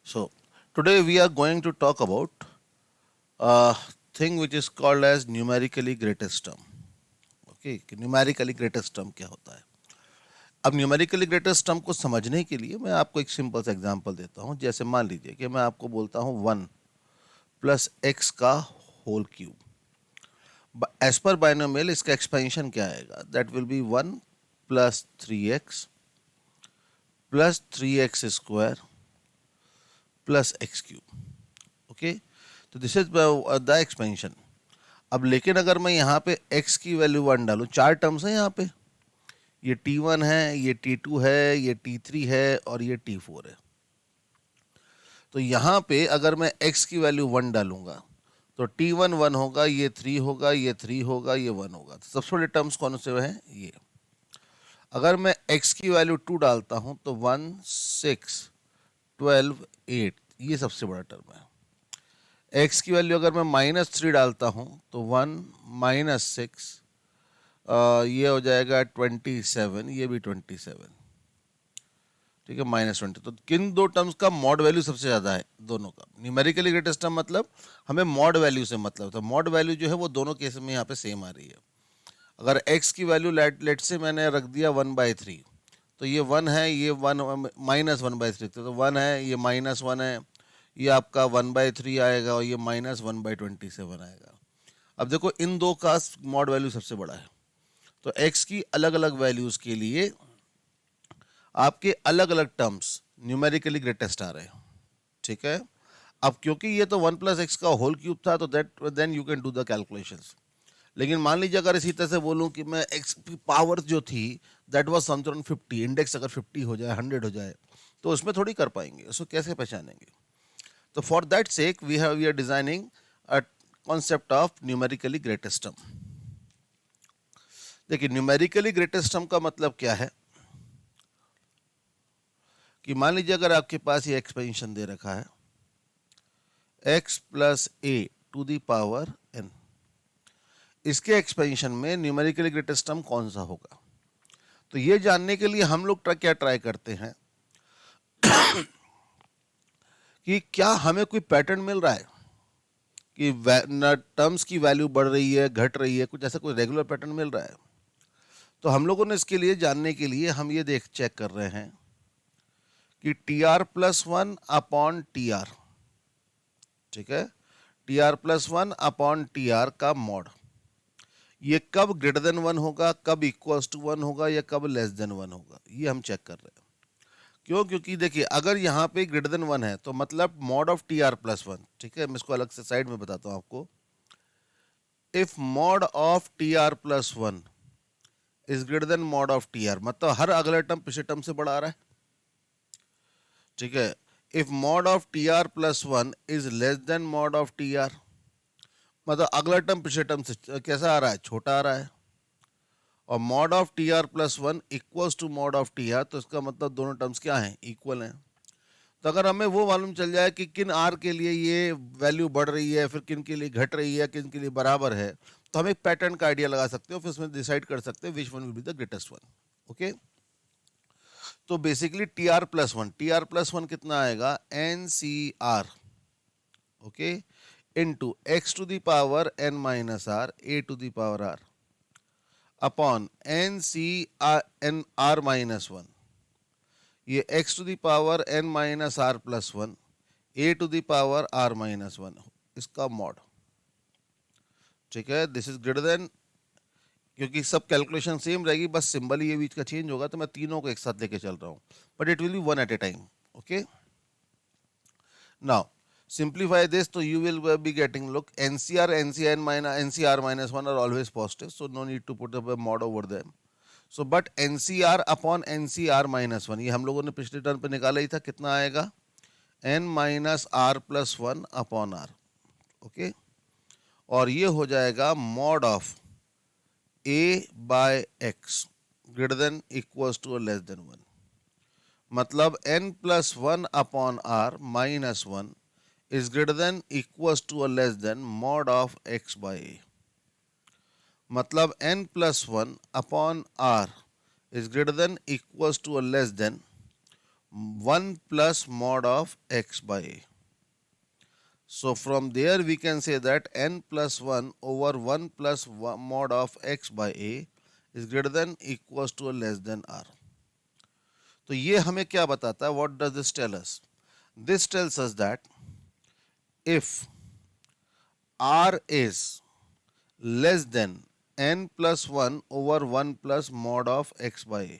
So, today we are going to talk about a thing which is called as numerically greatest term. Okay, कि numerically greatest term क्या होता है? अब numerically greatest term को समझने के लिए मैं आपको एक सिंपल सा एग्जांपल देता हूँ। जैसे मान लीजिए कि मैं आपको बोलता हूँ 1 + x का होल क्यूब। एज पर बाइनोमियल इसका एक्सपेंशन क्या आएगा? That will be 1 + 3x + 3x² + x³ okay. तो दिस इज द एक्सपेंशन। अब लेकिन अगर मैं यहाँ पे x की वैल्यू 1 डालूँ, चार टर्म्स हैं यहाँ पे, ये t1 है, ये t2 है, ये t3 है और ये t4 है। तो यहाँ पे अगर मैं x की वैल्यू 1 डालूंगा तो t1 1 होगा, ये 3 होगा, ये 3 होगा, ये 1 होगा। तो सबसे बड़े टर्म्स कौन से हैं? ये। अगर मैं x की वैल्यू 2 डालता हूँ तो 1 6 12 8, ये सबसे बड़ा टर्म है। x की वैल्यू अगर मैं -3 डालता हूँ तो 1 -6, ये हो जाएगा 27, ये भी 27, ठीक है, -20। तो किन दो टर्म्स का मॉड वैल्यू सबसे ज़्यादा है? दोनों का। न्यूमेरिकली ग्रेटेस्ट टर्म मतलब हमें मॉड वैल्यू से मतलब, तो मॉड वैल्यू जो है वो दोनों केस में यहाँ पे सेम आ रही है। अगर x की वैल्यू लेट से मैंने रख दिया 1/3, तो ये 1 है, ये 1 -1/3, तो 1 है, ये -1 है, ये आपका 1/3 आएगा और ये -1/27 आएगा। अब देखो इन दो का मॉड वैल्यू सबसे बड़ा है, तो x की अलग अलग वैल्यूज़ के लिए आपके अलग अलग टर्म्स न्यूमेरिकली ग्रेटेस्ट आ रहे हैं, ठीक है। अब क्योंकि ये तो 1 + x का होल क्यूब था, तो that then you can do the calculations. लेकिन मान लीजिए अगर इसी तरह से बोलूं कि मैं x की पावर जो थी that was something around 50, index अगर 50 हो जाए, 100 हो जाए, तो उसमें थोड़ी कर पाएंगे, उसको कैसे पहचानेंगे? तो for that sake we are designing a concept of numerically greatest term. देखिए न्यूमेरिकली ग्रेटेस्ट टर्म का मतलब क्या है कि मान लीजिए अगर आपके पास ये एक्सपेंशन दे रखा है x + a⁴n, इसके एक्सपेंशन में न्यूमेरिकली ग्रेटेस्ट टर्म कौन सा होगा? तो ये जानने के लिए हम लोग क्या ट्राई करते हैं कि क्या हमें कोई पैटर्न मिल रहा है कि टर्म्स की वैल्यू बढ़ रही है, घट रही है, कुछ ऐसा कोई रेगुलर पैटर्न मिल रहा है। तो हम लोगों ने इसके लिए जानने के लिए हम ये चेक कर रहे हैं कि tr+1/tr, ठीक है, tr+1/tr का मॉड ये कब ग्रेटर देन 1 होगा, कब इक्वल्स टू 1 होगा, या कब लेस देन 1 होगा, ये हम चेक कर रहे हैं। क्यों? क्योंकि देखिए अगर यहाँ पे ग्रेटर देन 1 है तो मतलब मॉड ऑफ tr+1, ठीक है, मैं इसको अलग से साइड में बताता हूँ आपको। If mod of tr+1 is greater than mod of tr, मतलब हर अगला टर्म पिछले टर्म से बड़ा आ रहा है, ठीक है। If mod of tr+1 is less than mod of tr, मतलब अगला टर्म पिछले टर्म से कैसा आ रहा है? छोटा आ रहा है। और mod of tr+1 equals to mod of tr, तो इसका मतलब दोनों टर्म्स क्या हैं? इक्वल हैं। तो अगर हमें वो मालूम चल जाए कि किन आर के लिए ये वैल्यू बढ़ रही है, फिर किन के लिए घट रही है, किन के लिए बराबर है, तो हम एक पैटर्न का आइडिया लगा सकते हो, फिर उसमें डिसाइड कर सकते हैं which one will be the greatest one. Okay, तो basically T R plus one कितना आएगा? NCR, okay, into x⁴n−r a⁴r upon NCR n r−1, ये x⁴n−r+1 a⁴r−1 इसका मॉड, ठीक है। दिस इज ग्रेटर देन, क्योंकि सब कैलकुलेशन सेम रहेगी, बस सिंबल ही ये बीच का चेंज होगा, तो मैं तीनों को एक साथ लेके चल रहा हूँ, but it will be one at a time. Okay, now simplify this, so you will be getting, look, NCR NCR-1 are always positive, so no need to put up a mod over them. So but NCR upon NCR-1, ये हम लोगों ने पिछले term पे निकाला ही था, कितना आएगा? n-r+1/r, ओके, और ये हो जाएगा mod of a/x greater than equals to और लेस देन 1, मतलब n+1/r-1 is greater than equals to or less than mod of x/a, मतलब n+1/r is greater than equals to or less than 1 plus mod of x by a. So from there we can say that n plus 1 over 1 plus mod of x by a is greater than equals to or less than r. तो ये हमें क्या बताता है? What does this tell us? This tells us that if r is less than n plus 1 over 1 plus mod of x by a,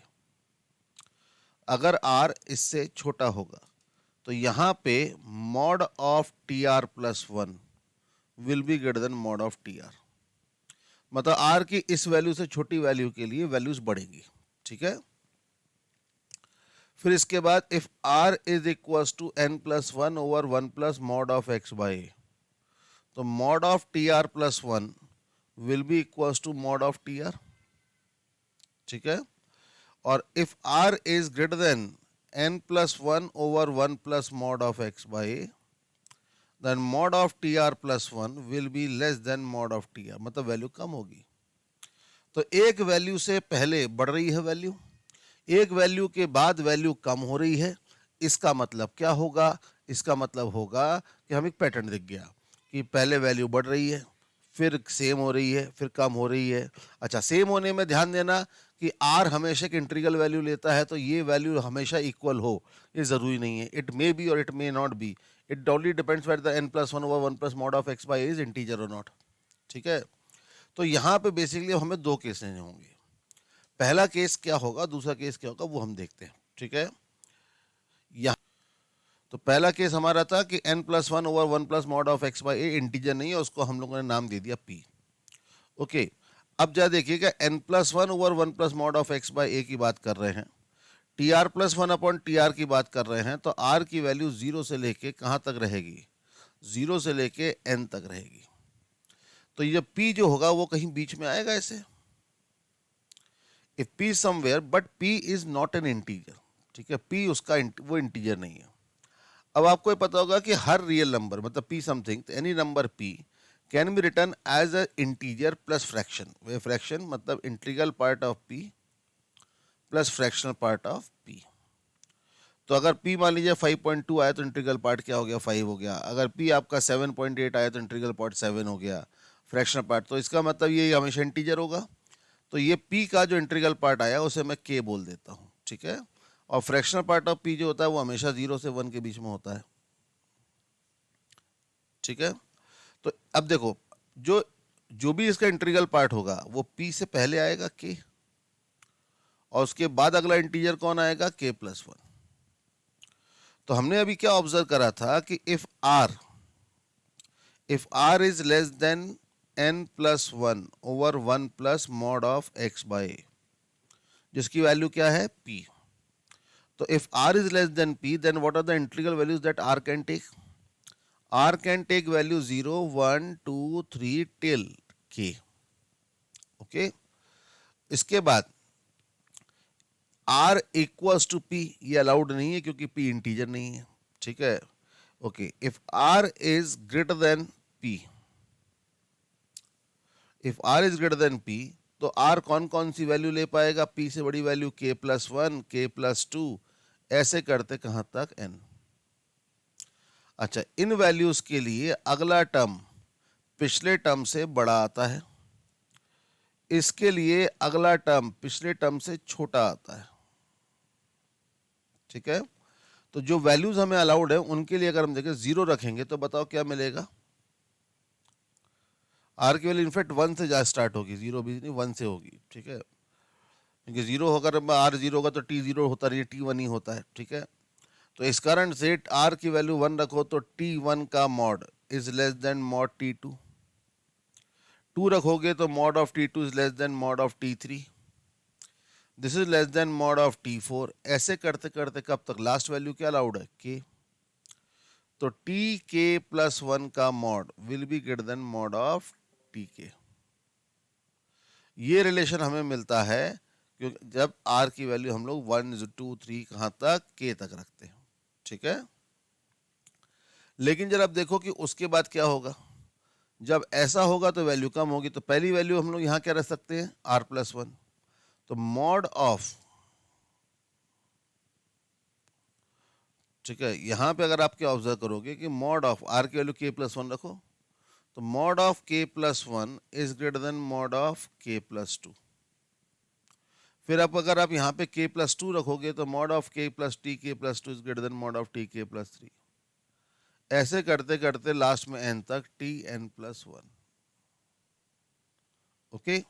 अगर r इससे छोटा होगा तो यहाँ पे mod of tr plus 1 will B greater then mod of tr. मतलब r की इस वैल्यू से छोटी वैल्यू के लिए वैल्यूज बढ़ेंगी. ठीक है. फिर इसके बाद if r is equal to n plus 1 over 1 plus mod of x by a, तो mod of tr plus 1 will be equal to mod of tr. ठीक है. और if r is greater than n plus 1 over 1 plus mod of x by a, then mod of tr plus 1 will be less than mod of tr. मतलब value कम होगी. तो एक value से पहले बढ़ रही है वैल्यू, एक वैल्यू के बाद वैल्यू कम हो रही है. इसका मतलब क्या होगा? इसका मतलब होगा कि हमें एक पैटर्न दिख गया कि पहले वैल्यू बढ़ रही है, फिर सेम हो रही है, फिर कम हो रही है. अच्छा, सेम होने में ध्यान देना कि r हमेशा एक इंटीग्रल वैल्यू लेता है, तो ये वैल्यू हमेशा इक्वल हो ये ज़रूरी नहीं है. इट मे बी और it may not be. It only depends where the n plus 1 over 1 plus mod of x by is integer और नॉट. ठीक है. तो यहाँ पे बेसिकली हमें दो केस लेने होंगे. पहला केस क्या होगा, दूसरा केस क्या होगा, वो हम देखते हैं. ठीक है. यहाँ तो पहला केस हमारा था कि n plus 1 over 1 plus mod of x by a integer नहीं है, उसको हम लोगों ने नाम दे दिया p. ओके. अब जरा देखिएगा, n plus 1 over 1 plus mod of x by A की बात कर रहे हैं, T R plus 1 upon T R की बात कर रहे हैं, तो r की वैल्यू 0 से लेके कहाँ तक रहेगी? 0 से लेके n तक रहेगी. तो ये p जो होगा वो कहीं बीच में आएगा ऐसे. If p somewhere but p is not an integer. ठीक है. p उसका वो इंटीजर नहीं है. अब आपको ये पता होगा कि हर रियल नंबर मतलब p something, any number p can be return as a integer plus fraction. वे फ्रैक्शन मतलब integral part of p plus fractional part of p. तो अगर p मान लीजिए 5.2 आया तो इंटीग्रल पार्ट क्या हो गया? 5 हो गया. अगर p आपका 7.8 आया तो इंटीग्रल पार्ट 7 हो गया फ्रैक्शनल पार्ट. तो इसका मतलब ये हमेशा इंटीजर होगा. तो ये p का जो इंटीग्रल पार्ट आया उसे मैं k बोल देता हूँ. ठीक है. और फ्रैक्शनल पार्ट ऑफ p जो होता है वो हमेशा 0 से 1 के बीच में होता है. ठीक है. तो अब देखो, जो जो भी इसका इंटीग्रल पार्ट होगा वो p से पहले आएगा k, और उसके बाद अगला इंटीजर कौन आएगा? k plus 1. तो हमने अभी क्या ऑब्जर्व करा था कि if r is less than n plus 1 over 1 plus mod of x by, जिसकी वैल्यू क्या है? p. तो if r is less than p, then what are the integral values that r can take? r can take value 0, 1, 2, 3 till k. Okay. इसके बाद r equals to p, ये allowed नहीं है क्योंकि p इंटीजर नहीं है. ठीक है. Okay. If r is greater then p, if r is greater then p, तो r कौन कौन सी वैल्यू ले पाएगा? p से बड़ी value k plus 1, k plus 2, ऐसे करते कहां तक? n. अच्छा, इन वैल्यूज के लिए अगला टर्म पिछले टर्म से बड़ा आता है, इसके लिए अगला टर्म पिछले टर्म से छोटा आता है. ठीक है. तो जो वैल्यूज हमें अलाउड है उनके लिए अगर हम देखें 0 रखेंगे तो बताओ क्या मिलेगा? आर की वैल्यू इनफैक्ट 1 से स्टार्ट होगी, 0 भी नहीं 1 से होगी. ठीक है. क्योंकि 0 होकर आर 0 होगा तो टी 0 होता है, टी 1 ही होता है. ठीक है. तो इस कारण से आर की वैल्यू 1 रखो तो t1 का mod is less than mod t2. 2 रखोगे तो mod of t2 is less than mod of t3. This is less than mod of t4. ऐसे करते करते कब तक? लास्ट वैल्यू क्या अलाउड है? k. तो tk प्लस 1 का mod will be greater than mod of tk. ये रिलेशन हमें मिलता है क्योंकि जब r की वैल्यू हम लोग 1, 2, 3 कहां तक? k तक रखते हैं. ठीक है. लेकिन जब आप देखो कि उसके बाद क्या होगा. जब ऐसा होगा तो वैल्यू कम होगी. तो पहली वैल्यू हम लोग यहां क्या रख सकते हैं? r plus 1. तो मॉड ऑफ ठीक है। यहाँ पे अगर आप क्या ऑब्जर्व करोगे कि मॉड ऑफ आर की वैल्यू के प्लस वन रखो, तो mod of K plus one is greater than mod of K plus to. फिर आप अगर आप यहाँ पे के प्लस टू रखोगे तो mod of K plus T K plus two is greater than mod of T K plus three. ऐसे करते करते लास्ट में एन तक T N plus one. Okay,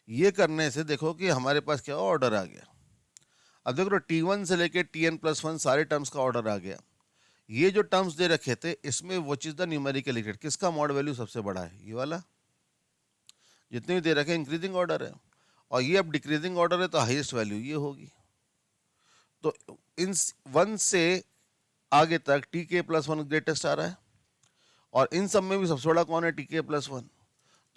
ये करने से देखो कि हमारे पास क्या ऑर्डर आ गया। अब देखो टी वन से लेके टी एन प्लस वन सारे टर्म्स का ऑर्डर आ गया। ये जो टर्म्स दे रखे थे इसमें which is the numerical equate, किसका मॉड वैल्यू सबसे बड़ा है, ये वाला। जितने भी दे रखे इंक्रीजिंग ऑर्डर है, और ये अब डिक्रीजिंग ऑर्डर है तो हाईएस्ट वैल्यू ये होगी। तो इन वन से आगे तक T K plus one greatest आ रहा है, और इन सब में भी सबसे बड़ा कौन है, टी के प्लस वन।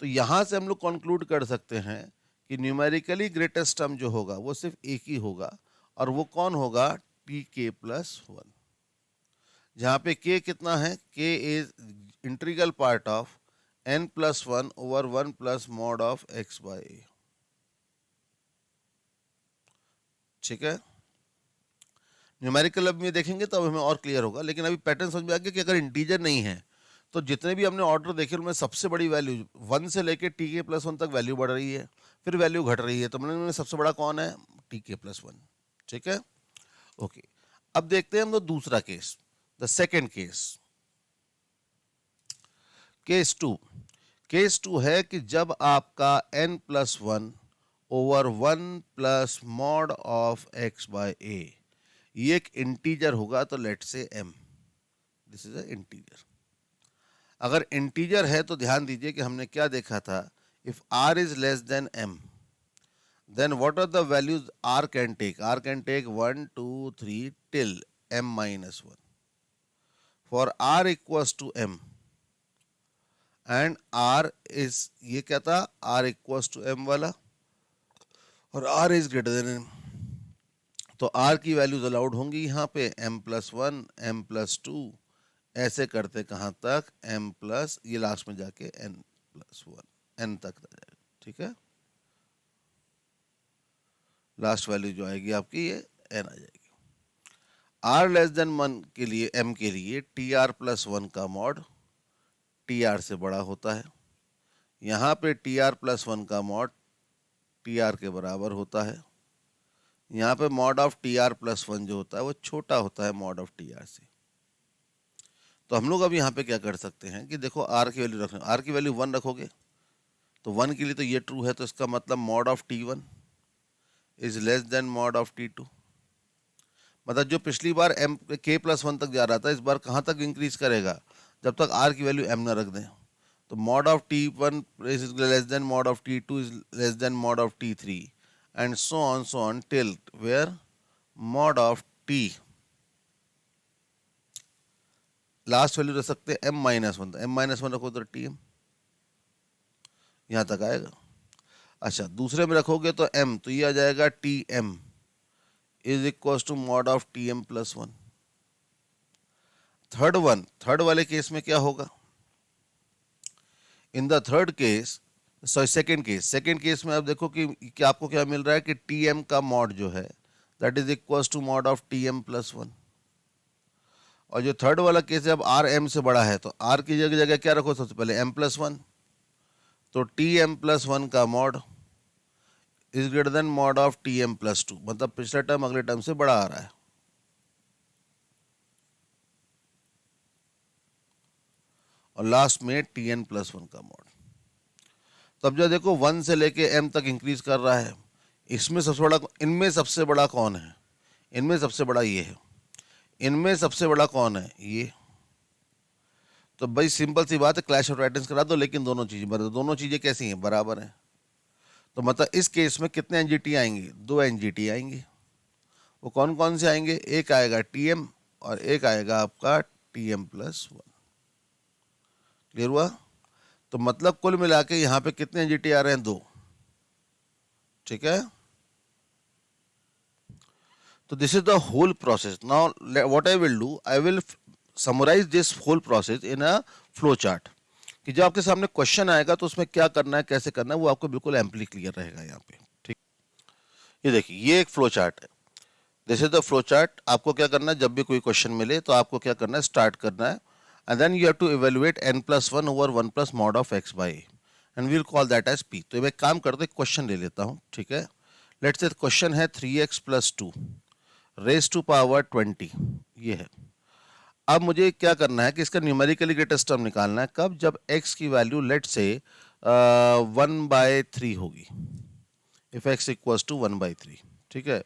तो यहाँ से हम लोग कंक्लूड कर सकते हैं कि न्यूमेरिकली ग्रेटेस्ट टर्म जो होगा वो सिर्फ एक ही होगा, और वो कौन होगा, टी के प्लस वन। जहाँ पे के कितना है, K is integral part of N plus one over one plus mod of X by A. ठीक है, न्यूमेरिकल अब में देखेंगे तो अब हमें और क्लियर होगा, लेकिन अभी पैटर्न समझ में आ गया कि अगर इंटीजर नहीं है तो जितने भी हमने ऑर्डर देखे उनमें सबसे बड़ी वैल्यू वन से लेके टी के प्लस वन तक वैल्यू बढ़ रही है, फिर वैल्यू घट रही है, तो मैंने सबसे बड़ा कौन है, टी के प्लस वन। ठीक है, ओके। अब देखते हैं हम लोग दूसरा case, the second case, case two. Case two है कि जब आपका n plus one over one plus mod of x by a ये एक इंटीजर होगा, तो let say m, this is a integer. अगर इंटीजर है तो ध्यान दीजिए कि हमने क्या देखा था, if r is less than m then what are the values r can take, r can take 1 2 3 till m minus one. For r equals to m and r is, ये क्या था, r इक्वल्स टू m वाला, और r is greater then m, तो r की values allowed होंगी यहाँ पे m plus one, m plus two, ऐसे करते कहाँ तक, m प्लस, ये लास्ट में जाके n प्लस वन, n तक आ जाएगा। ठीक है, लास्ट वैल्यू जो आएगी आपकी ये n आ जाएगी। r लेस देन वन के लिए, m के लिए टी आर प्लस वन का मॉड टी आर से बड़ा होता है, यहाँ पे टी आर प्लस वन का मॉड टी आर के बराबर होता है, यहाँ पे mod of T R plus one जो होता है वो छोटा होता है मॉड ऑफ टी आर से। तो हम लोग अब यहाँ पे क्या कर सकते हैं कि देखो आर की वैल्यू रखना, आर की वैल्यू वन रखोगे तो वन के लिए तो ये ट्रू है, तो इसका मतलब mod of T one is less than mod of T two. मतलब जो पिछली बार एम के प्लस वन तक जा रहा था, इस बार कहाँ तक इंक्रीज करेगा, जब तक आर की वैल्यू एम ना रख दें। तो mod of T one is less than mod of T two is less than mod of T three, and so on till where mod of T last value रख सकते हैं M minus one, M minus one रखो तो T M यहाँ तक आएगा। अच्छा, दूसरे में रखोगे तो m, तो ये आ जाएगा T M is equal to mod of T M plus one. Third वाले केस में क्या होगा, in the third case, sorry second case में आप देखो कि आपको क्या मिल रहा है कि टी एम का मॉड जो है that is equal to mod of T M plus one. और जो थर्ड वाला केस है, अब आर एम से बड़ा है तो आर की जगह जगह क्या रखो, सबसे पहले एम प्लस वन, तो टी एम प्लस वन का mod is greater than mod of T M plus two, मतलब पिछला टर्म अगले टर्म से बड़ा आ रहा है। और लास्ट में टी एन प्लस वन का मॉड। तब जो देखो वन से लेके एम तक इंक्रीज कर रहा है, इसमें सबसे बड़ा, इनमें सबसे बड़ा कौन है, इनमें सबसे बड़ा ये है, इनमें सबसे बड़ा कौन है, ये। तो भाई सिंपल सी बात है, क्लैश ऑफ टाइटन्स करा दो, लेकिन दोनों चीजें बराबर, दोनों चीजें कैसी हैं, बराबर हैं। तो मतलब इस केस में कितने एनजीटी आएंगे, दो एनजीटी आएंगे। वो कौन कौन से आएंगे, एक आएगा टीएम और एक आएगा आपका टीएम प्लस वन। क्लियर हुआ। तो मतलब कुल मिला के यहाँ पे कितने एनजीटी आ रहे हैं, दो। ठीक है, तो this is the whole process. Now what I will do, I will summarise this whole process in a flow chart, कि जब आपके सामने क्वेश्चन आएगा तो उसमें क्या करना है, कैसे करना है, वो आपको बिल्कुल एम्पली क्लियर रहेगा यहाँ पे। ठीक, ये देखिए, ये एक फ्लो चार्ट है। This is the flow chart. आपको क्या करना है, जब भी कोई क्वेश्चन मिले तो आपको क्या करना है, स्टार्ट करना है and then you have to evaluate n+1 over 1 plus mod of x by and we'll call that as p। तो मैं एक काम करते क्वेश्चन ले लेता हूँ, ठीक है। लेट्स से क्वेश्चन है 3x + 2 रेज टू पावर 20, ये है। अब मुझे क्या करना है कि इसका न्यूमेरिकली ग्रेटेस्ट टर्म निकालना है। कब? जब x की वैल्यू लेट से 1/3 होगी, इफ x इक्वल्स टू 1/3, ठीक है।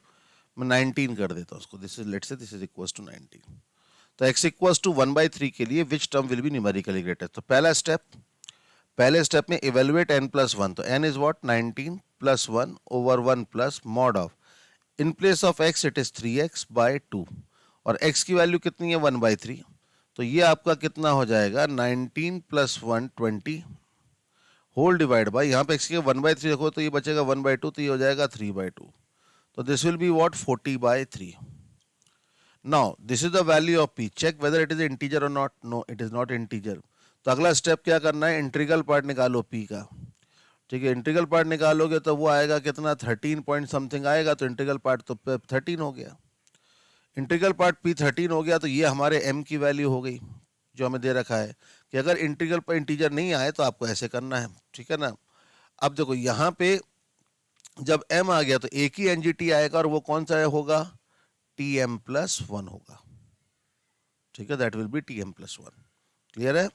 मैं 19 कर देता हूँ उसको, दिस इज लेट से दिस इज इक्वल्स टू 19। तो x इक्वल्स टू 1/3 के लिए which term will B numerically greatest? तो पहले स्टेप में इवेलुएट n+1, तो n is what, 19 + 1 over 1 plus mod of, in place of x it is 3x/2 और x की value कितनी है, 1/3। तो ये आपका कितना हो जाएगा, 19 + 1 20 होल डिवाइड बाई, यहाँ पे x की 1/3 देखो तो ये बचेगा 1/2, तो ये हो जाएगा 3/2। तो this will be what, 40/3। Now this is the value of p, check whether it is integer और not. No, it is not integer. तो अगला स्टेप क्या करना है, इंटीग्रल पार्ट निकालो p का, ठीक है। इंटीग्रल पार्ट निकालोगे तो वो आएगा कितना, 13 पॉइंट समथिंग आएगा, तो इंटीग्रल पार्ट तो 13 हो गया। इंटीग्रल पार्ट p13 हो गया, तो ये हमारे m की वैल्यू हो गई जो हमें दे रखा है कि अगर इंटीग्रल पर इंटीजर नहीं आए तो आपको ऐसे करना है, ठीक है ना। अब देखो यहाँ पे जब m आ गया तो एक ही एनजीटी आएगा और वो कौन सा होगा, Tm+1 होगा, ठीक है। That will B Tm+1। Clear है?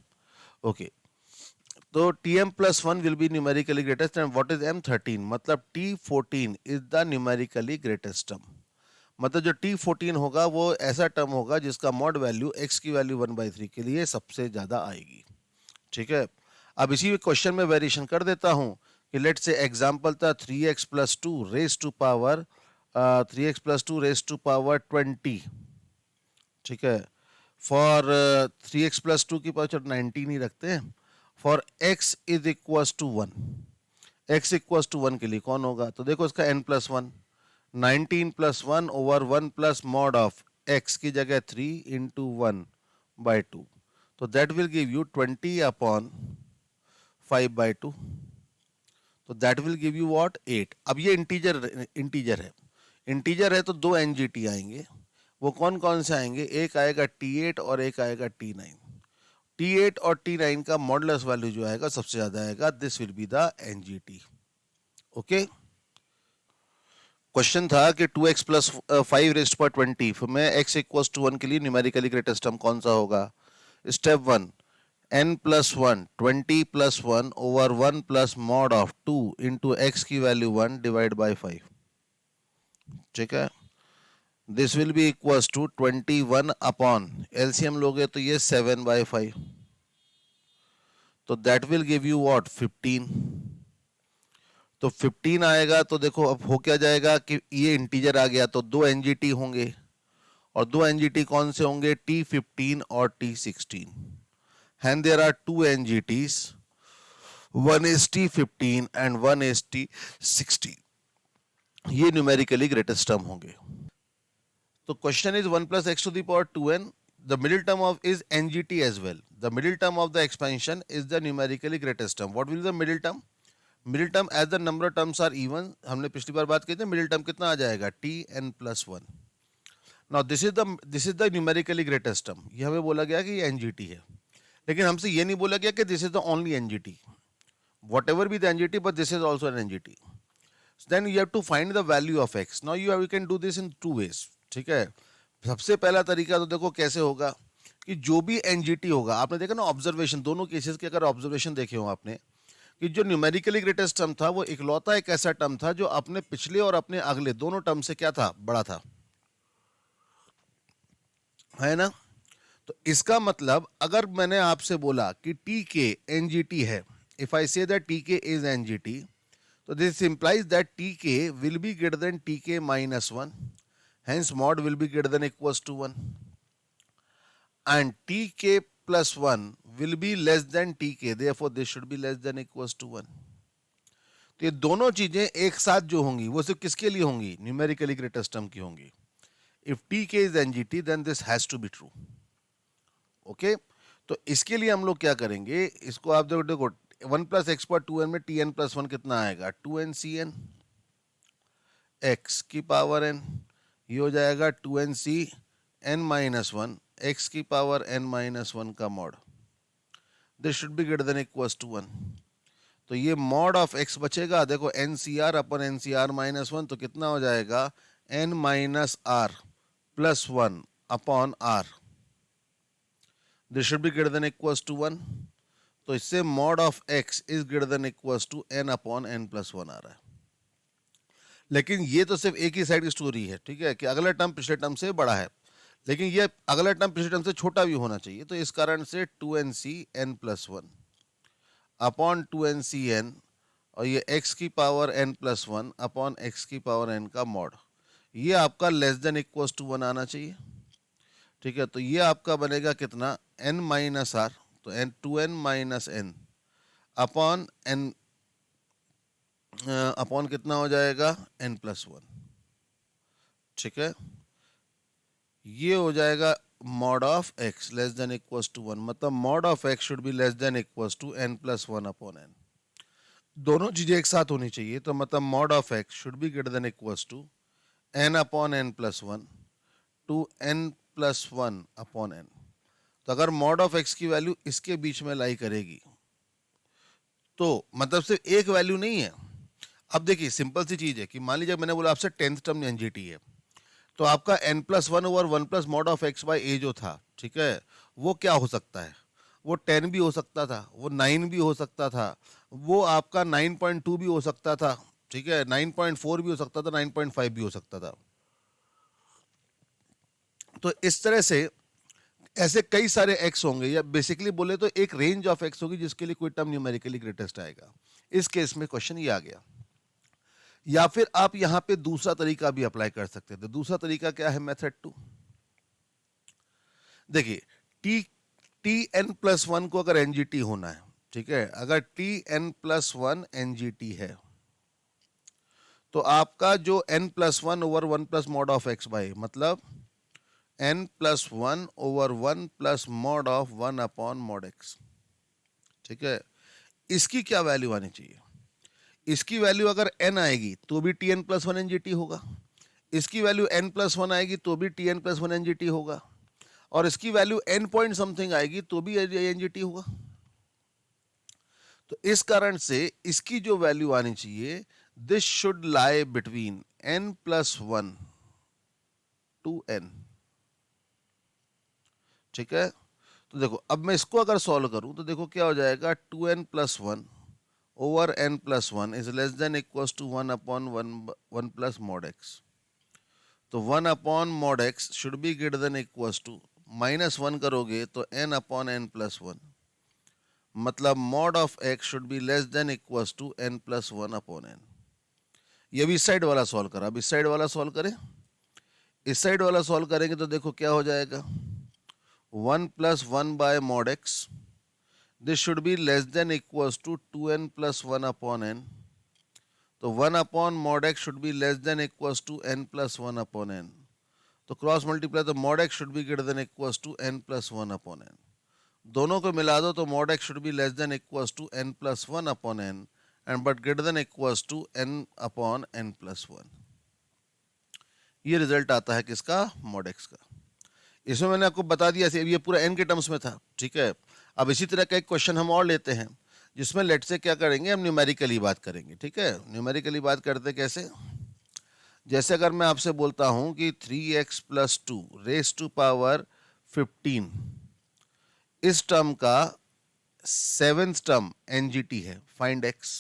ओके। तो Tm+1 will be numerically greatest and what is M13, मतलब T14 is the numerically greatest term. मतलब जो T14 होगा वो ऐसा टर्म होगा जिसका मॉड वैल्यू x की वैल्यू 1/3 के लिए सबसे ज्यादा आएगी, ठीक है। अब इसी क्वेश्चन में वेरिएशन कर देता हूं कि लेट से एग्जांपल था 3x + 2 रेज टू पावर 20, ठीक है। फॉर 3x + 2 की पावर 19 ही रखते हैं। For x is equals to 1, x equals to 1 के लिए कौन होगा, तो देखो इसका n+1, 19 + 1 over 1 plus mod of x की जगह 3 इंटू 1/2, तो दैट विल गिव यू 20/5/2, तो that will give you what, 8। अब ये इंटीजर है तो दो एनजीटी आएंगे। वो कौन कौन से आएंगे, एक आएगा T8 और एक आएगा T9। T8 और T9 का मॉडुलस वैल्यू जो आएगा सबसे ज्यादा आएगा, this will be the NGT. Okay. Question था कि 2x + 5 फिर में x इक्वल्स टू 1 के लिए न्यूमेरिकली ग्रेटेस्ट टर्म कौन सा होगा। Step 1, n+1 20 + 1 over 1 plus mod of 2 into x की वैल्यू 1 डिवाइड बाई 5, ठीक है। This will be equals to 21 upon, LCM लोगे तो ये 7/5, तो that will give you what, 15। तो 15 आएगा तो देखो अब हो क्या जाएगा कि ये इंटीजर आ गया तो दो एनजीटी होंगे, और दो एनजीटी कौन से होंगे, T15 और T16। and there are two NGTs, one is T15 and one is T16। ये न्यूमेरिकली ग्रेटेस्ट टर्म होंगे। तो question is 1 + x to the power 2n, the middle term of is NGT as well, the middle term of the expansion is the numerically greatest term। what will be the middle term? Middle term as the number of terms are even, हमने पिछली बार बात की थी, middle term कितना आ जाएगा, Tn+1। Now this is the numerically greatest term. ये हमें बोला गया कि ये एनजीटी है, लेकिन हमसे ये नहीं बोला गया कि this is the only NGT, whatever be the NGT, but this is also an NGT. Then you have to find the value of X. Now you can do this in 2 ways, ठीक है। सबसे पहला तरीका तो देखो कैसे होगा कि जो भी एनजीटी होगा, आपने देखा ना ऑब्जर्वेशन, दोनों केसेस के अगर ऑब्जर्वेशन देखे हो आपने, कि जो न्यूमेरिकली ग्रेटेस्ट टर्म था वो इकलौता एक ऐसा टर्म था जो अपने पिछले और अपने अगले दोनों टर्म से क्या था, बड़ा था, है ना। तो इसका मतलब अगर मैंने आपसे बोला कि टी के एनजीटी है, if I say that T के इज एनजीटी, तो दिस इंप्लाइज दैट टी के will be greater then T के -1, hence mod will be greater than equals to 1, and tk plus 1 will be less than tk, therefore this should be less than equals to 1। तो ये दोनों चीजें एक साथ जो होंगी वो सिर्फ किसके लिए होंगी, न्यूमेरिकली ग्रेटेस्ट टर्म की होंगी। If tk is ngT then this has to be true। Okay, तो इसके लिए हम लोग क्या करेंगे, इसको आप देखो 1 + x/2n में Tn+1 कितना आएगा, 2n Cn x की पावर n, ये हो जाएगा 2nc n minus one X की पावर n माइनस वन का mod, this should be greater than equals to 1। तो ये मॉड ऑफ x बचेगा, देखो N C R upon N C R minus one, तो कितना हो जाएगा n minus R plus one upon R, this should be greater than equals to 1। तो इससे mod of x is greater than equals to n upon n plus one आ रहा है। लेकिन ये तो सिर्फ एक ही साइड की स्टोरी है, ठीक है, कि अगला टर्म पिछले टर्म से बड़ा है, लेकिन ये अगला टर्म पिछले टर्म से छोटा भी होना चाहिए। तो इस कारण से 2nc n plus one upon 2nc n, और ये x की power n plus one upon x की पावर n का मॉड, ये आपका लेस देन इक्वल्स टू 1 आना चाहिए, ठीक है। तो ये आपका बनेगा कितना n माइनस आर, तो n 2n minus n upon n upon कितना हो जाएगा n प्लस वन, ठीक है। ये हो जाएगा mod of x less than equals to 1, मतलब mod of x should be less than equals to n plus one upon n। दोनों चीजें एक साथ होनी चाहिए, तो मतलब mod of x should be greater than equals to n upon n plus one to n plus one upon n। तो अगर मॉड ऑफ x की वैल्यू इसके बीच में लाई करेगी, तो मतलब सिर्फ एक वैल्यू नहीं है। अब देखिए सिंपल सी चीज है कि मान लीजिए मैंने बोला आपसे 10th टर्म एनजीटी है, तो आपका n plus one over one plus mod of x by A जो था, ठीक है, वो क्या हो सकता है, वो 10 भी हो सकता था, वो 9 भी हो सकता था, वो आपका 9.2 भी हो सकता था, ठीक है, 9.4 भी हो सकता था, 9.5 भी हो सकता था। तो इस तरह से ऐसे कई सारे x होंगे, या बेसिकली बोले तो एक रेंज ऑफ x होगी जिसके लिए कोई टर्म न्यूमेरिकली ग्रेटेस्ट आएगा। इस केस में क्वेश्चन ये आ गया। या फिर आप यहां पे दूसरा तरीका भी अप्लाई कर सकते थे। दूसरा तरीका क्या है, मेथड 2। देखिए टी एन प्लस वन को अगर एनजीटी होना है, ठीक है, अगर T N plus one NGT है, तो आपका जो N plus one over one plus mod of X by, मतलब N plus one over one plus mod of one upon mod X, ठीक है, इसकी क्या वैल्यू आनी चाहिए। इसकी वैल्यू अगर n आएगी तो भी T N plus one N G T होगा, इसकी वैल्यू n प्लस वन आएगी तो भी T N plus one N G T होगा, और इसकी वैल्यू n पॉइंट समथिंग आएगी तो भी एन जी टी होगा। तो इस कारण से इसकी जो वैल्यू आनी चाहिए, this should lie between n plus one to n, ठीक है। तो देखो अब मैं इसको अगर सॉल्व करूं तो देखो क्या हो जाएगा, 2n plus one over n plus one is less than equals to 1 upon one plus mod X. तो 1 upon mod X should be greater than equals to, minus one करोगे तो n upon n plus one, मतलब mod of X should be less than equals to n plus one upon n। ये भी इस side वाला solve करा, अब इस साइड वाला सॉल्व करें। इस साइड वाला सॉल्व करेंगे तो देखो क्या हो जाएगा, 1 plus one by mod X, this should be less than equals to 2n plus one upon n। तो 1 upon mod X should be less than equals to n plus one upon n। तो cross multiply, तो mod X should be greater than equals to n plus one upon n। दोनों को मिला दो तो mod X should be less than equals to n plus one upon n and but greater than equals to n upon n plus one. ये result आता है किसका, mod x का। इसमें मैंने आपको बता दिया, ये पूरा n के टर्म्स में था, ठीक है। अब इसी तरह का एक क्वेश्चन हम और लेते हैं जिसमें लेट से क्या करेंगे, हम न्यूमेरिकली बात करेंगे, ठीक है। न्यूमेरिकली बात करते कैसे, जैसे अगर मैं आपसे बोलता हूं कि 3x plus two raise to power 15, इस टर्म का सेवेंथ टर्म एनजीटी है, फाइंड x।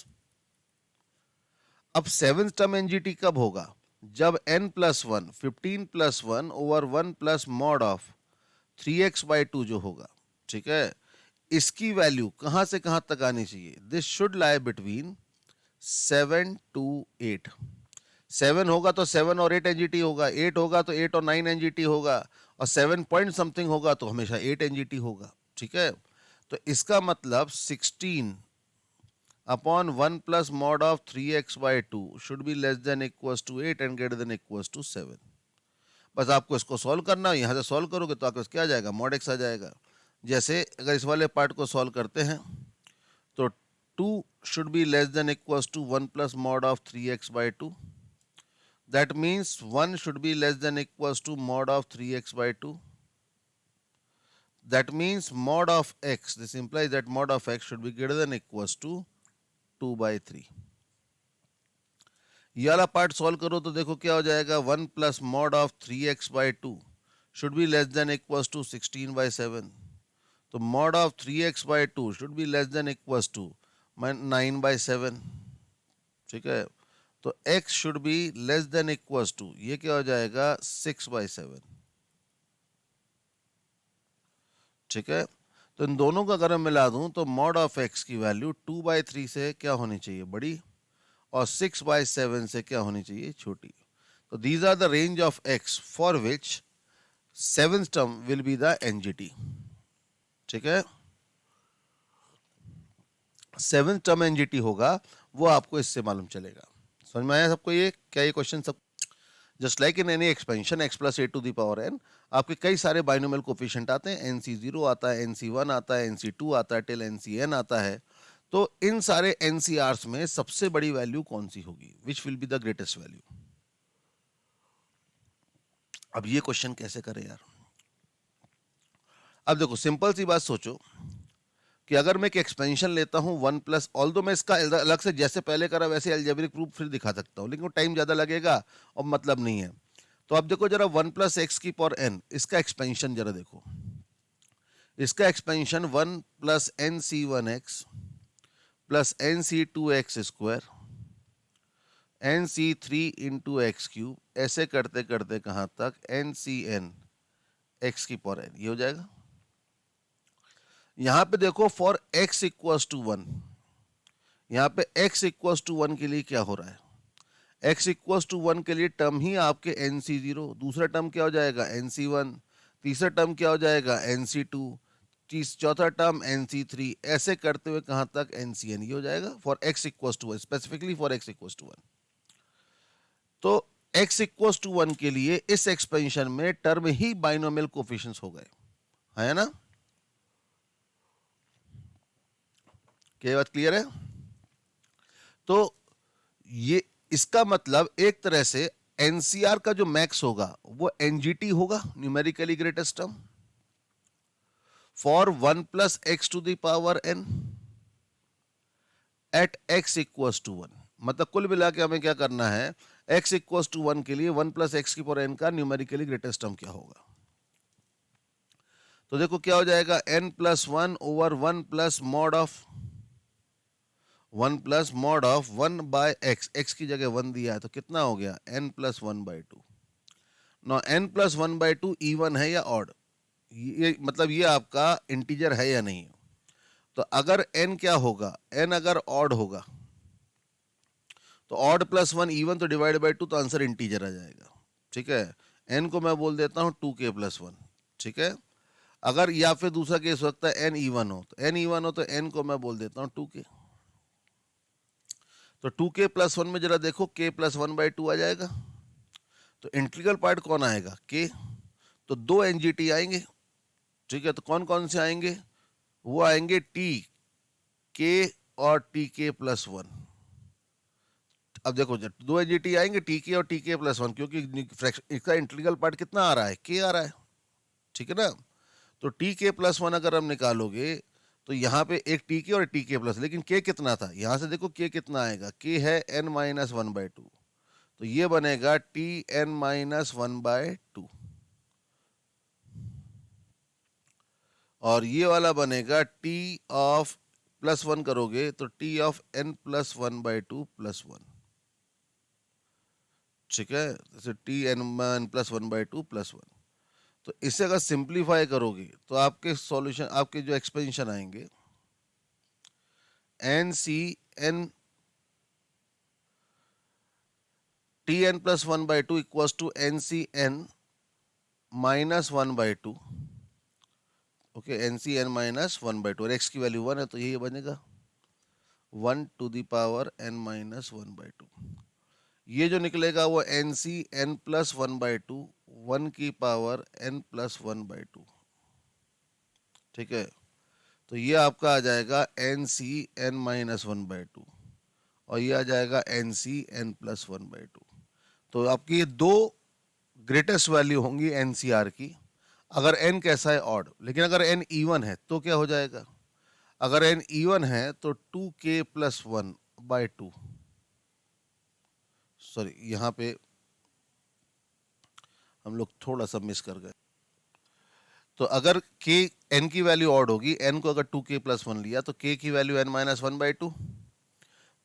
अब सेवेंथ टर्म एनजीटी कब होगा, जब n plus one 15 plus one over one plus mod of 3x by two जो होगा, ठीक है, इसकी वैल्यू कहां से कहां तक आनी चाहिए, this should lie between 7 to 8। 7 होगा तो 7 और 8 एनजीटी होगा, 8 होगा तो 8 और 9 एनजीटी होगा, और 7 पॉइंट समथिंग होगा तो हमेशा 8 एनजीटी होगा, ठीक है। तो इसका मतलब 16 upon one plus mod of 3x by two should be less than equals to 8 and greater than equals to 7। बस आपको इसको सॉल्व करना है, यहाँ से सॉल्व करोगे तो आपको क्या आ जाएगा, मॉड एक्स आ जाएगा। जैसे अगर इस वाले पार्ट को सॉल्व करते हैं तो 2 should be less than equals to 1 plus mod of 3x by two, That means 1 should be less than equals to mod of 3x by 2. That means mod of x, this implies that mod of x should be greater than equals to 2 by 3. ये वाला part solve करो तो देखो क्या हो जाएगा, 1 plus mod of 3x by 2 should be less than equals to 16 by 7. तो mod of 3x by 2 should be less than equals to 9 by 7. ठीक है, तो x should be less than equals to, ये क्या हो जाएगा 6 बाई 7. ठीक है, तो इन दोनों का अगर मैं मिला दूं तो मॉड ऑफ x की वैल्यू 2 बाई 3 से क्या होनी चाहिए, बड़ी, और 6 बाई 7 से क्या होनी चाहिए, छोटी. तो these are the range of x for which seventh term will be the NGT. ठीक है, सेवेंथ टर्म एनजीटी होगा, वो आपको इससे मालूम चलेगा. समझ में आया सबको ये, क्या ये क्वेश्चन सब? Just like in any expansion x plus a to the power n, आपके कई सारे बाइनोमियल कोफिशिएंट आते हैं. NC0 आता है, NC1 आता है, NC2 आता है, टिल NCn आता है. तो इन सारे NCRs में सबसे बड़ी वैल्यू कौन सी होगी, which will be the greatest value? अब ये क्वेश्चन कैसे करें यार? अब देखो सिंपल सी बात सोचो कि अगर मैं एक एक्सपेंशन लेता हूं 1 प्लस, ऑल्दो मैं इसका अलग से जैसे पहले करा वैसे अलजेब्रिक प्रूफ फिर दिखा सकता हूं, लेकिन टाइम ज्यादा लगेगा और मतलब नहीं है. तो अब देखो जरा 1 प्लस एक्स की पावर n, इसका एक्सपेंशन जरा देखो. इसका expansion 1 plus n C one x plus n C two x square n C three into x cube, ऐसे करते करते कहां तक, एन सी एन एक्स की पावर n, ये हो जाएगा. यहां पे देखो फॉर x इक्वल्स टू 1, यहां पे x इक्वल्स टू 1 के लिए क्या हो रहा है, x इक्वल्स टू 1 के लिए टर्म ही आपके NC0, दूसरा टर्म क्या हो जाएगा NC1, तीसरा टर्म क्या हो जाएगा NC2, चौथा टर्म NC3, ऐसे करते हुए कहां तक NCn, ये हो जाएगा for x equals to 1, specifically for x equals to 1. तो x इक्वल्स टू 1 के लिए इस एक्सपेंशन में टर्म ही बाइनोमियल कोफिशिएंट्स हो गए, है ना? क्या बात क्लियर है? तो ये इसका मतलब एक तरह से एनसीआर का जो मैक्स होगा वो एनजीटी होगा, numerically greatest term, for 1 plus x to the power n at x equals to 1. मतलब कुल मिला के हमें क्या करना है, x इक्वल्स टू 1 के लिए 1 प्लस एक्स की पावर n का न्यूमेरिकली ग्रेटेस्ट टर्म क्या होगा. तो देखो क्या हो जाएगा, n plus 1 over 1 plus mod of 1 plus mod of 1 by x, x की जगह 1 दिया है तो कितना हो गया, n plus 1 by 2. No n plus 1 by 2 even है या ऑड, ये मतलब ये आपका इंटीजर है या नहीं. तो अगर n क्या होगा, n अगर ऑड होगा तो ऑड प्लस 1 इवन, तो डिवाइड बाई 2, तो आंसर इंटीजर आ जाएगा. ठीक है, n को मैं बोल देता हूं 2k प्लस 1. ठीक है, अगर या फिर दूसरा केस हो सकता है n इवन हो, तो n इवन हो तो n को मैं बोल देता हूं 2k. तो 2k प्लस 1 में जरा देखो, k प्लस 1 बाई 2 आ जाएगा. तो इंटीग्रल पार्ट कौन आएगा, k. तो दो एनजीटी आएंगे. ठीक है, तो कौन कौन से आएंगे, वो आएंगे t k और टी के प्लस 1. अब देखो जब दो एनजीटी आएंगे टी के और टी के प्लस 1, क्योंकि इसका इंटीग्रल पार्ट कितना आ रहा है, k आ रहा है. ठीक है ना, तो टी के प्लस 1 अगर हम निकालोगे तो यहाँ पे एक टी के और टी के प्लस, लेकिन के कितना था, यहां से देखो के कितना आएगा, के है n माइनस 1 बाई 2, तो ये बनेगा टी एन माइनस 1 बाय 2, और ये वाला बनेगा टी ऑफ प्लस 1 करोगे तो T of n plus 1 by 2 plus 1. ठीक है, जैसे T N plus 1 by 2 plus 1. तो इसे अगर सिंप्लीफाई करोगे तो आपके सॉल्यूशन, आपके जो एक्सपेंशन आएंगे, n C n T N plus 1 by 2 equals to n C n minus 1 by 2. Okay, n C n minus 1 by 2, और एक्स की वैल्यू 1 है तो यही बनेगा 1 to the power n minus 1 by 2. ये जो निकलेगा वो n C n plus 1 by 2, 1 की पावर n प्लस 1 बाई 2. ठीक है, तो ये आपका आ जाएगा n C n minus 1 by 2, और ये आ जाएगा n C n plus 1 by 2. तो आपकी ये दो ग्रेटेस्ट वैल्यू होंगी एनसीआर की, अगर एन कैसा है ऑड। लेकिन अगर एन इवन है तो क्या हो जाएगा, अगर एन इवन है तो 2k+1/2, सॉरी यहाँ पे हम लोग थोड़ा सा मिस कर गए। तो अगर k n की वैल्यू ऑड होगी, n को अगर 2k+1 लिया तो k की वैल्यू n-1/2।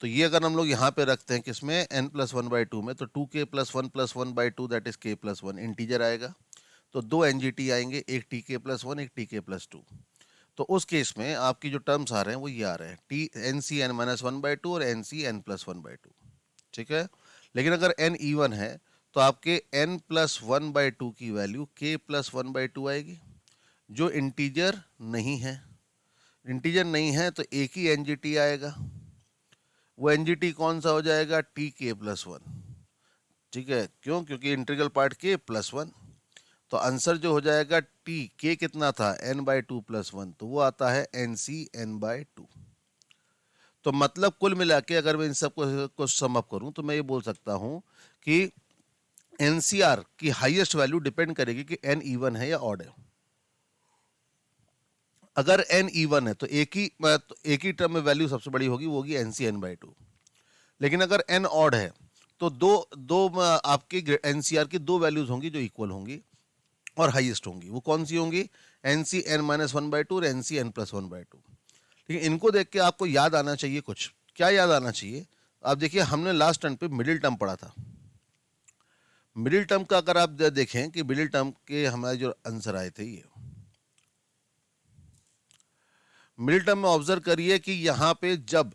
तो ये अगर हम लोग यहाँ पे रखते हैं किसमें, n+1/2 में, तो 2k+1+1/2 that is k+1 integer आएगा। तो दो एनजीटी आएंगे, एक tk+1 एक tk+2। तो उस केस में आपकी जो टर्म्स आ रहे हैं वो ये आ रहे हैं, टी एन सी n-1/2 और nc n+1/2, ठीक है। लेकिन अगर n इवन है तो आपके n+1/2 की वैल्यू k+1/2 आएगी, जो इंटीजर नहीं है। इंटीजर नहीं है तो एक ही एनजीटी आएगा, वो एनजीटी कौन सा हो जाएगा, tk+1, ठीक है। क्यों, क्योंकि इंटीग्रल पार्ट k+1। तो आंसर जो हो जाएगा टी, के कितना था n/2+1, तो वो आता है nc n/2। तो मतलब कुल मिला के अगर मैं इन सब को सम अप करूं तो मैं ये बोल सकता हूं कि एनसीआर की हाईएस्ट वैल्यू डिपेंड करेगी कि एन इवन है या ऑड है। अगर एन इवन है तो एक ही टर्म में वैल्यू सबसे बड़ी होगी, वो होगी एनसी n/2। लेकिन अगर एन ऑड है तो दो दो आपके एनसीआर की दो वैल्यूज होंगी जो इक्वल होंगी और हाईएस्ट होंगी। वो कौन सी होंगी, एनसी n-1/2 और एनसी n+1/2। लेकिन इनको देख के आपको याद आना चाहिए कुछ, क्या याद आना चाहिए। आप देखिए हमने लास्ट टर्म पे मिडिल टर्म पढ़ा था। मिडिल टर्म का अगर आप देखें कि मिडिल टर्म के हमारे जो आंसर आए थे, ये मिडिल टर्म में ऑब्जर्व करिए कि यहां पे जब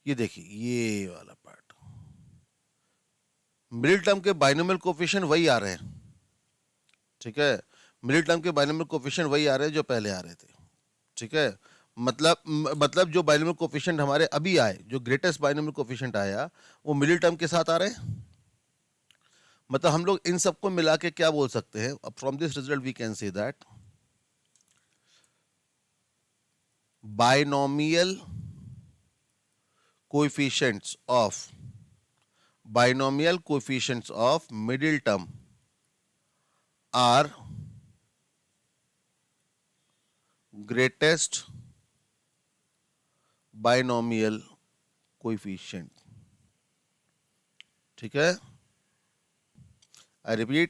ये देखिए ये वाला पार्ट, मिडिल टर्म के बाइनोमियल कोफिशिएंट वही आ रहे हैं, ठीक है। मिडिल टर्म के बाइनोमियल कोफिशिएंट वही आ रहे हैं जो पहले आ रहे थे, ठीक है। मतलब जो बाइनोमियल कोफिशिएंट हमारे अभी आए, जो ग्रेटेस्ट बाइनोमियल कोफिशिएंट आया, वो मिडिल टर्म के साथ आ रहे हैं। मतलब हम लोग इन सबको मिला के क्या बोल सकते हैं, from this result we can say that binomial coefficients of middle term are greatest binomial coefficient, ठीक है। I repeat,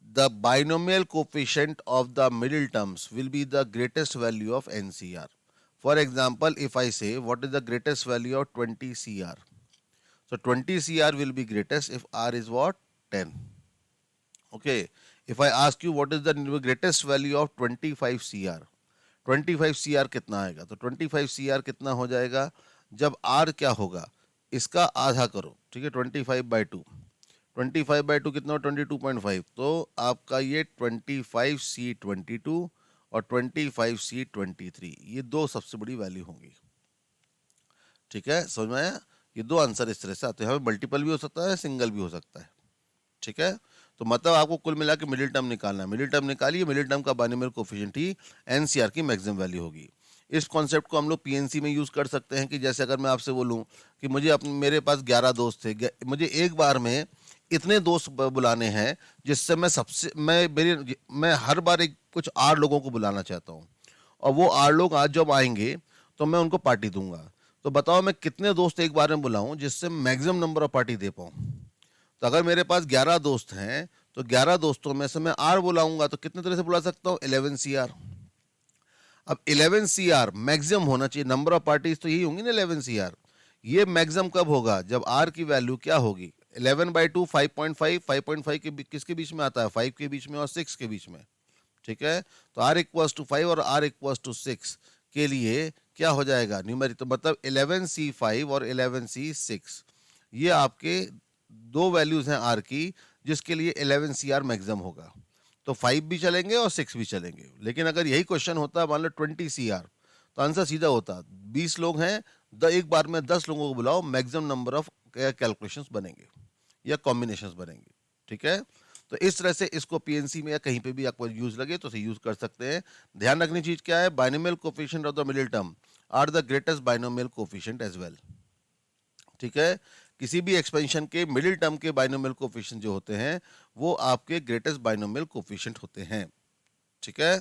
the binomial coefficient of the middle terms will be the greatest value of NCR. For example, if I say what is the greatest value of 20 CR, so 20 CR will be greatest if R is what, 10. Okay. If I ask you what is the greatest value of 25 CR, 25 CR कितना आएगा, तो 25 CR कितना हो जाएगा, जब R क्या होगा, इसका आधा करो, ठीक है, 25/2। 25/2 कितना, 22.5। तो आपका ये 25C22 और 25C23, ये दो सबसे बड़ी वैल्यू होंगी, ठीक है। समझ में आया, ये दो आंसर इस तरह से आते हैं, मल्टीपल भी हो सकता है, सिंगल भी हो सकता है, ठीक है। तो मतलब आपको कुल मिला के मिडिल टर्म निकालना है, मिडिल टर्म निकालिए, मिडिल टर्म का बाइनोमियल कोएफिशिएंट ही एनसीआर की मैक्सिमम वैल्यू होगी। इस कॉन्सेप्ट को हम लोग पीएनसी में यूज़ कर सकते हैं कि जैसे अगर मैं आपसे बोलूं कि मेरे पास 11 दोस्त थे, मुझे एक बार में इतने दोस्त बुलाने हैं जिससे मैं हर बार कुछ 8 लोगों को बुलाना चाहता हूँ, और वो 8 लोग आज जब आएंगे तो मैं उनको पार्टी दूंगा। तो बताओ मैं कितने दोस्त एक बार में बुलाऊं जिससे मैक्सिमम नंबर ऑफ पार्टी दे पाऊँ। तो अगर मेरे पास 11 दोस्त हैं तो 11 दोस्तों में से मैं आर बुलाऊंगा, तो कितने तरह से बुला सकता हूँ, 11 CR। अब 11 CR मैक्सिमम होना चाहिए, नंबर ऑफ पार्टीज तो यही होंगी ना 11 CR। ये मैक्सिमम कब होगा, जब आर की वैल्यू क्या होगी, 11/2 5.5, 5.5 किसके बीच में आता है, 5 के बीच में और 6 के बीच में, ठीक है। तो R = 5 और R = 6 के लिए क्या हो जाएगा न्यूमेरिक, तो मतलब 11C5 और 11C6, ये आपके दो वैल्यूज हैं आर की, जिसके लिए 11 CR मैक्सिमम होगा। तो 5 भी चलेंगे और 6 भी चलेंगे। लेकिन अगर यही क्वेश्चन होता मान लो 20 CR, तो आंसर सीधा होता, 20 लोग हैं, एक बार में 10 लोगों को बुलाओ, मैक्सिमम नंबर ऑफ कैलकुलेशंस बनेंगे या कॉम्बिनेशंस बनेंगे, ठीक है। तो इस तरह से इसको पीएनसी में या कहीं पे भी आपको यूज लगे तो यूज कर सकते हैं। ध्यान रखनी चीज क्या है, binomial coefficient of the middle term are the greatest binomial coefficient as well, ठीक है। किसी भी एक्सपेंशन के मिडिल टर्म के बाइनोमियल कोफिशिएंट जो होते हैं वो आपके ग्रेटेस्ट बाइनोमियल कोफिशिएंट होते हैं। ठीक है।